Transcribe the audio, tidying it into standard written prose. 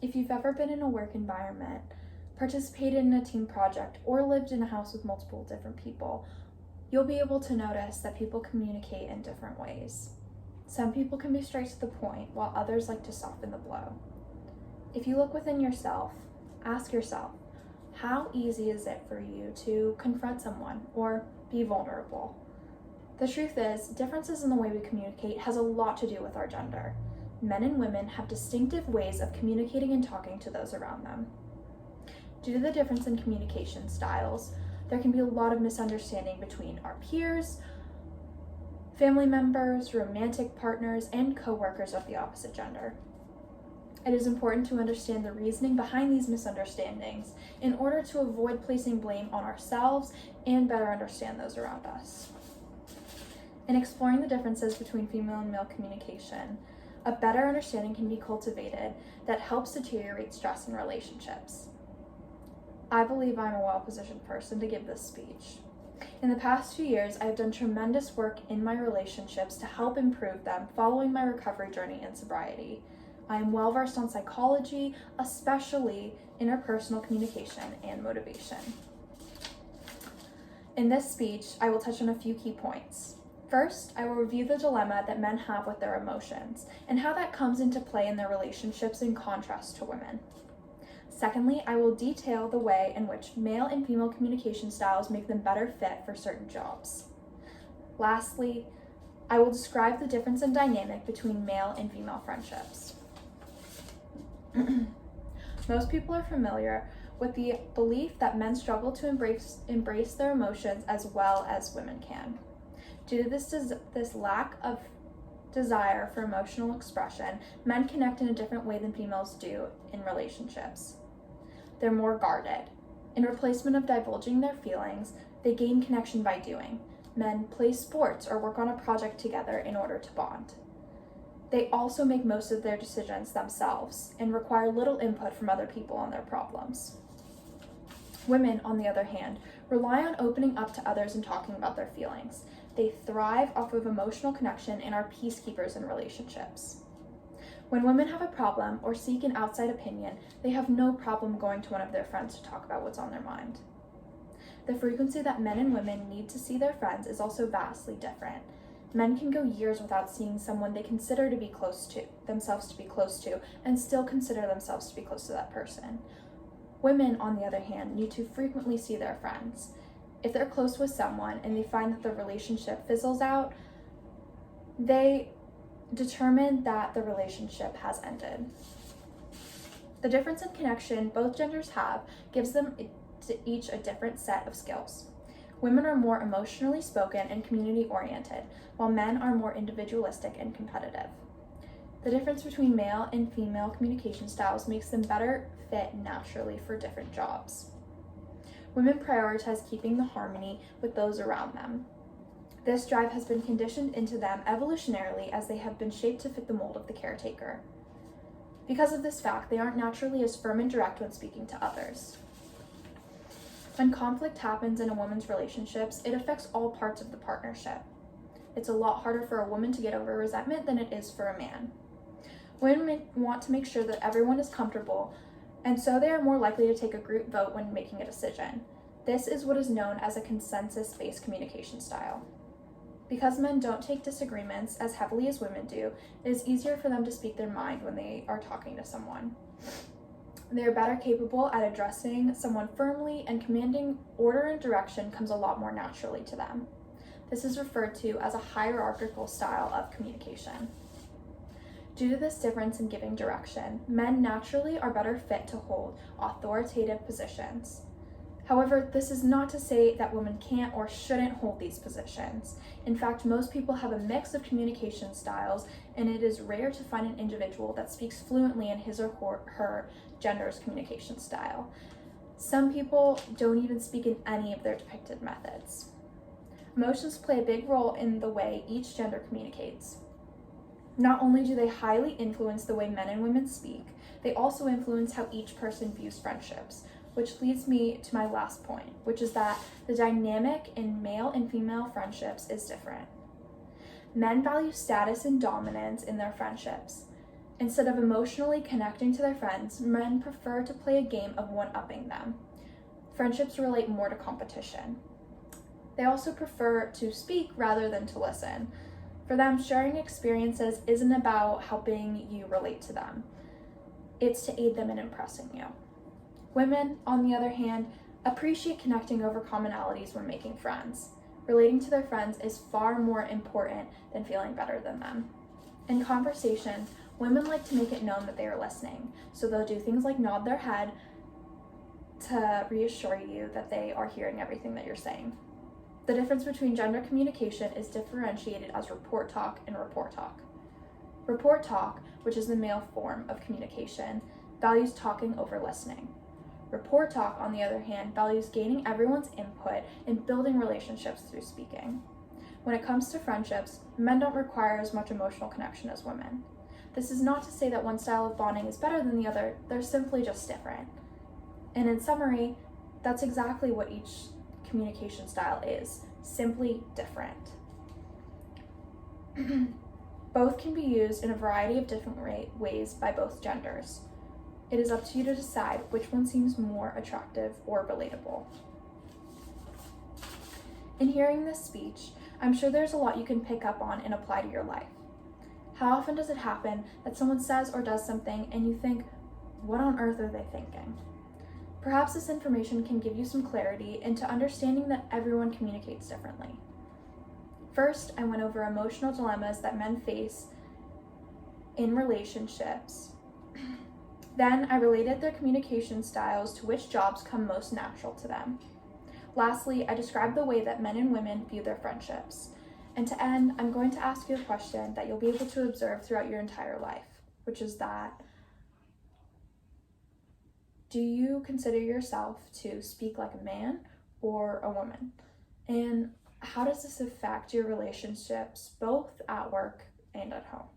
If you've ever been in a work environment, participated in a team project, or lived in a house with multiple different people, you'll be able to notice that people communicate in different ways. Some people can be straight to the point, while others like to soften the blow. If you look within yourself, ask yourself, how easy is it for you to confront someone or be vulnerable? The truth is, differences in the way we communicate has a lot to do with our gender. Men and women have distinctive ways of communicating and talking to those around them. Due to the difference in communication styles, there can be a lot of misunderstanding between our peers, family members, romantic partners, and co-workers of the opposite gender. It is important to understand the reasoning behind these misunderstandings in order to avoid placing blame on ourselves and better understand those around us. In exploring the differences between female and male communication, a better understanding can be cultivated that helps deteriorate stress in relationships. I believe I'm a well-positioned person to give this speech. In the past few years, I have done tremendous work in my relationships to help improve them following my recovery journey in sobriety. I am well-versed on psychology, especially interpersonal communication and motivation. In this speech, I will touch on a few key points. First, I will review the dilemma that men have with their emotions and how that comes into play in their relationships in contrast to women. Secondly, I will detail the way in which male and female communication styles make them better fit for certain jobs. Lastly, I will describe the difference in dynamic between male and female friendships. Most people are familiar with the belief that men struggle to embrace their emotions as well as women can. Due to this lack of desire for emotional expression, men connect in a different way than females do in relationships. They're more guarded. In replacement of divulging their feelings, they gain connection by doing. Men play sports or work on a project together in order to bond. They also make most of their decisions themselves and require little input from other people on their problems. Women, on the other hand, rely on opening up to others and talking about their feelings. They thrive off of emotional connection and are peacekeepers in relationships. When women have a problem or seek an outside opinion, they have no problem going to one of their friends to talk about what's on their mind. The frequency that men and women need to see their friends is also vastly different. Men can go years without seeing someone they consider to be close to, and still consider themselves to be close to that person. Women, on the other hand, need to frequently see their friends. If they're close with someone and they find that the relationship fizzles out, they determine that the relationship has ended. The difference in connection both genders have gives them each a different set of skills. Women are more emotionally spoken and community-oriented, while men are more individualistic and competitive. The difference between male and female communication styles makes them better fit naturally for different jobs. Women prioritize keeping the harmony with those around them. This drive has been conditioned into them evolutionarily as they have been shaped to fit the mold of the caretaker. Because of this fact, they aren't naturally as firm and direct when speaking to others. When conflict happens in a woman's relationships, it affects all parts of the partnership. It's a lot harder for a woman to get over resentment than it is for a man. Women want to make sure that everyone is comfortable, and so they are more likely to take a group vote when making a decision. This is what is known as a consensus-based communication style. Because men don't take disagreements as heavily as women do, it is easier for them to speak their mind when they are talking to someone. They are better capable at addressing someone firmly, and commanding order and direction comes a lot more naturally to them. This is referred to as a hierarchical style of communication. Due to this difference in giving direction, men naturally are better fit to hold authoritative positions. However, this is not to say that women can't or shouldn't hold these positions. In fact, most people have a mix of communication styles, and it is rare to find an individual that speaks fluently in his or her gender's communication style. Some people don't even speak in any of their depicted methods. Emotions play a big role in the way each gender communicates. Not only do they highly influence the way men and women speak, they also influence how each person views friendships, which leads me to my last point, which is that the dynamic in male and female friendships is different. Men value status and dominance in their friendships. Instead of emotionally connecting to their friends, men prefer to play a game of one-upping them. Friendships relate more to competition. They also prefer to speak rather than to listen. For them, sharing experiences isn't about helping you relate to them. It's to aid them in impressing you. Women, on the other hand, appreciate connecting over commonalities when making friends. Relating to their friends is far more important than feeling better than them. In conversation, women like to make it known that they are listening, so they'll do things like nod their head to reassure you that they are hearing everything that you're saying. The difference between gender communication is differentiated as report talk and report talk. Report talk, which is the male form of communication, values talking over listening. Report talk, on the other hand, values gaining everyone's input and building relationships through speaking. When it comes to friendships, men don't require as much emotional connection as women. This is not to say that one style of bonding is better than the other, they're simply just different. And in summary, that's exactly what each communication style is, simply different. Both can be used in a variety of different ways by both genders. It is up to you to decide which one seems more attractive or relatable. In hearing this speech, I'm sure there's a lot you can pick up on and apply to your life. How often does it happen that someone says or does something and you think, what on earth are they thinking? Perhaps this information can give you some clarity into understanding that everyone communicates differently. First, I went over emotional dilemmas that men face in relationships. Then, I related their communication styles to which jobs come most natural to them. Lastly, I described the way that men and women view their friendships. And to end, I'm going to ask you a question that you'll be able to observe throughout your entire life, which is that, do you consider yourself to speak like a man or a woman? And how does this affect your relationships both at work and at home?